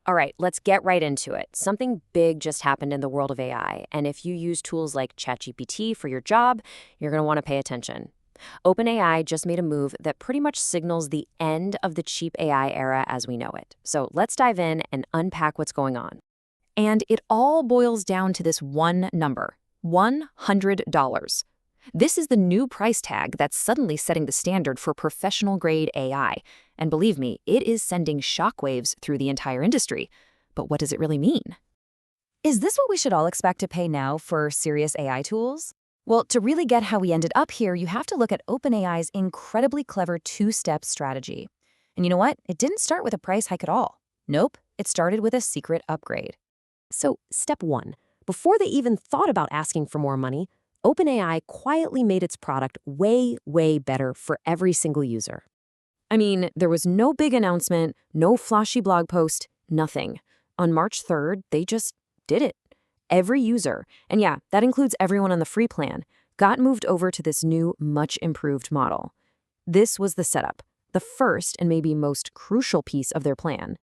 All right, let's get right into it. Something big just happened in the world of AI, and if you use tools like ChatGPT for your job, you're going to want to pay attention. OpenAI just made a move that pretty much signals the end of the cheap AI era as we know it. So let's dive in and unpack what's going on. And it all boils down to this one number, $100. This is the new price tag that's suddenly setting the standard for professional-grade AI. And believe me, it is sending shockwaves through the entire industry. But what does it really mean? Is this what we should all expect to pay now for serious AI tools? Well, to really get how we ended up here, you have to look at OpenAI's incredibly clever two-step strategy. And you know what? It didn't start with a price hike at all. Nope, it started with a secret upgrade. So, step 1. Before they even thought about asking for more money, OpenAI quietly made its product way, way better for every single user. I mean, there was no big announcement, no flashy blog post, nothing. On March 3rd, they just did it. Every user, and yeah, that includes everyone on the free plan, got moved over to this new, much improved model. This was the setup, the first and maybe most crucial piece of their plan.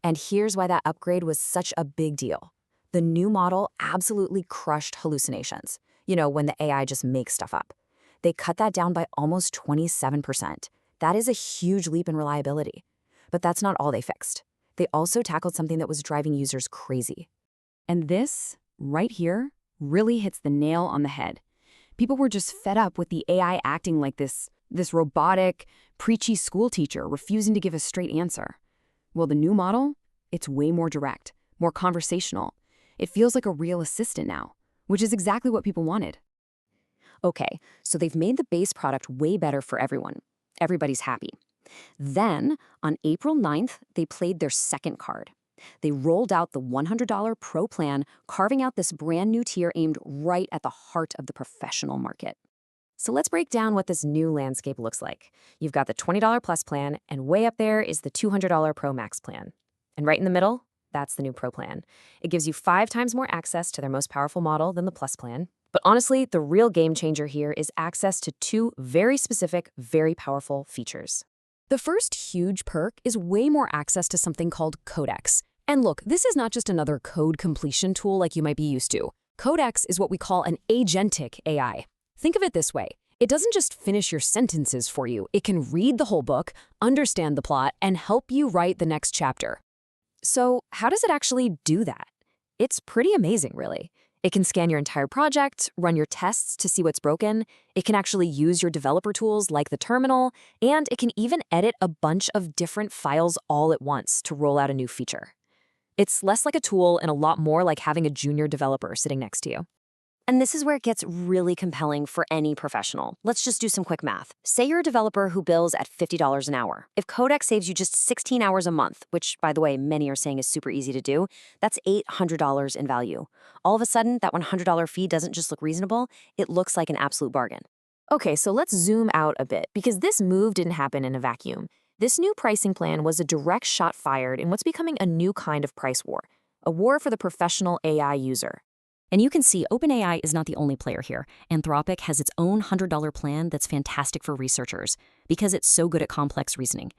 And here's why that upgrade was such a big deal. The new model absolutely crushed hallucinations. You know, when the AI just makes stuff up. They cut that down by almost 27%. That is a huge leap in reliability. But that's not all they fixed. They also tackled something that was driving users crazy. And this, right here, really hits the nail on the head. People were just fed up with the AI acting like this robotic, preachy school teacher refusing to give a straight answer. Well, the new model, it's way more direct, more conversational. It feels like a real assistant now, which is exactly what people wanted. Okay, so they've made the base product way better for everyone. Everybody's happy. Then, on April 9th, they played their second card. They rolled out the $100 Pro plan, carving out this brand new tier aimed right at the heart of the professional market. So let's break down what this new landscape looks like. You've got the $20 Plus plan, and way up there is the $200 Pro Max plan. And right in the middle, that's the new Pro plan. It gives you 5 times more access to their most powerful model than the Plus plan. But honestly, the real game changer here is access to 2 very specific, very powerful features. The first huge perk is way more access to something called Codex. And look, this is not just another code completion tool like you might be used to. Codex is what we call an agentic AI. Think of it this way. It doesn't just finish your sentences for you. It can read the whole book, understand the plot, and help you write the next chapter. So how does it actually do that? It's pretty amazing, really. It can scan your entire project, run your tests to see what's broken. It can actually use your developer tools like the terminal, and it can even edit a bunch of different files all at once to roll out a new feature. It's less like a tool and a lot more like having a junior developer sitting next to you. And this is where it gets really compelling for any professional. Let's just do some quick math. Say you're a developer who bills at $50 an hour. If Codex saves you just 16 hours a month, which, by the way, many are saying is super easy to do, that's $800 in value. All of a sudden, that $100 fee doesn't just look reasonable, it looks like an absolute bargain. Okay, so let's zoom out a bit, because this move didn't happen in a vacuum. This new pricing plan was a direct shot fired in what's becoming a new kind of price war, a war for the professional AI user. And you can see OpenAI is not the only player here. Anthropic has its own $100 plan that's fantastic for researchers because it's so good at complex reasoning.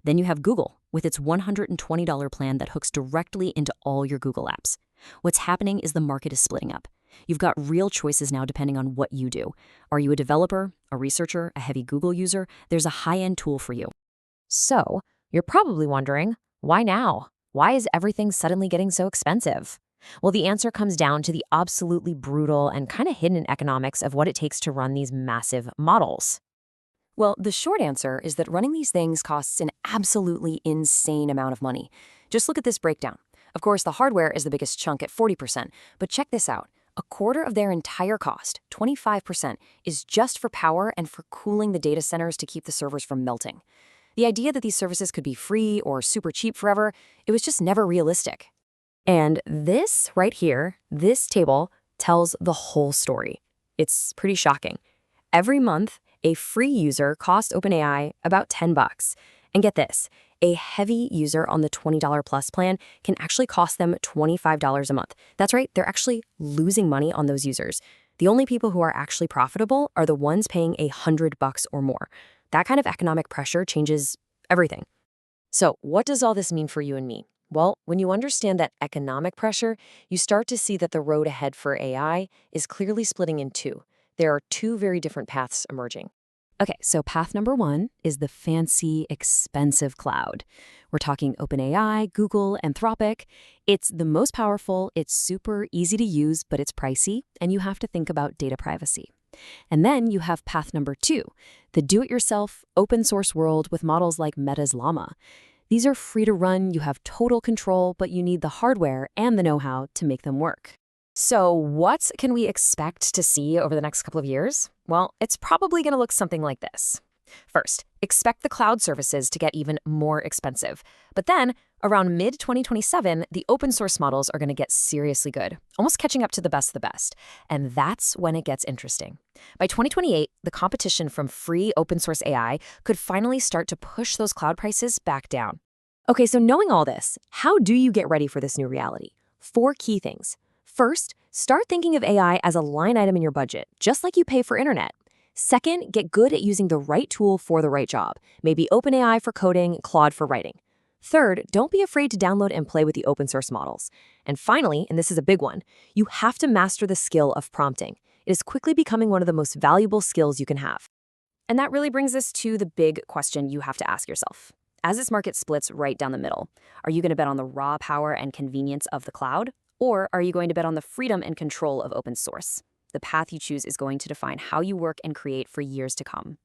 Then you have Google with its $120 plan that hooks directly into all your Google apps. What's happening is the market is splitting up. You've got real choices now depending on what you do. Are you a developer, a researcher, a heavy Google user? There's a high-end tool for you. So, you're probably wondering, why now? Why is everything suddenly getting so expensive? Well, the answer comes down to the absolutely brutal and kind of hidden economics of what it takes to run these massive models. Well, the short answer is that running these things costs an absolutely insane amount of money. Just look at this breakdown. Of course, the hardware is the biggest chunk at 40%, but check this out. A quarter of their entire cost, 25%, is just for power and for cooling the data centers to keep the servers from melting. The idea that these services could be free or super cheap forever, it was just never realistic. And this right here, this table, tells the whole story. It's pretty shocking. Every month, a free user costs OpenAI about $10. And get this, a heavy user on the $20 Plus plan can actually cost them $25 a month. That's right, they're actually losing money on those users. The only people who are actually profitable are the ones paying $100 or more. That kind of economic pressure changes everything. So what does all this mean for you and me? Well, when you understand that economic pressure, you start to see that the road ahead for AI is clearly splitting in two. There are two very different paths emerging. Okay, so path number one is the fancy, expensive cloud. We're talking OpenAI, Google, Anthropic. It's the most powerful, it's super easy to use, but it's pricey, and you have to think about data privacy. And then you have path number two, the do-it-yourself, open source world with models like Meta's Llama. These are free to run, you have total control, but you need the hardware and the know-how to make them work. So what can we expect to see over the next couple of years? Well, it's probably going to look something like this. First, expect the cloud services to get even more expensive. But then, around mid-2027, the open source models are going to get seriously good, almost catching up to the best of the best. And that's when it gets interesting. By 2028, the competition from free open source AI could finally start to push those cloud prices back down. Okay, so knowing all this, how do you get ready for this new reality? 4 key things. First, start thinking of AI as a line item in your budget, just like you pay for internet. Second, get good at using the right tool for the right job. Maybe OpenAI for coding, Claude for writing. Third, don't be afraid to download and play with the open source models. And finally, and this is a big one, you have to master the skill of prompting. It is quickly becoming one of the most valuable skills you can have. And that really brings us to the big question you have to ask yourself. As this market splits right down the middle, are you going to bet on the raw power and convenience of the cloud? Or are you going to bet on the freedom and control of open source? The path you choose is going to define how you work and create for years to come.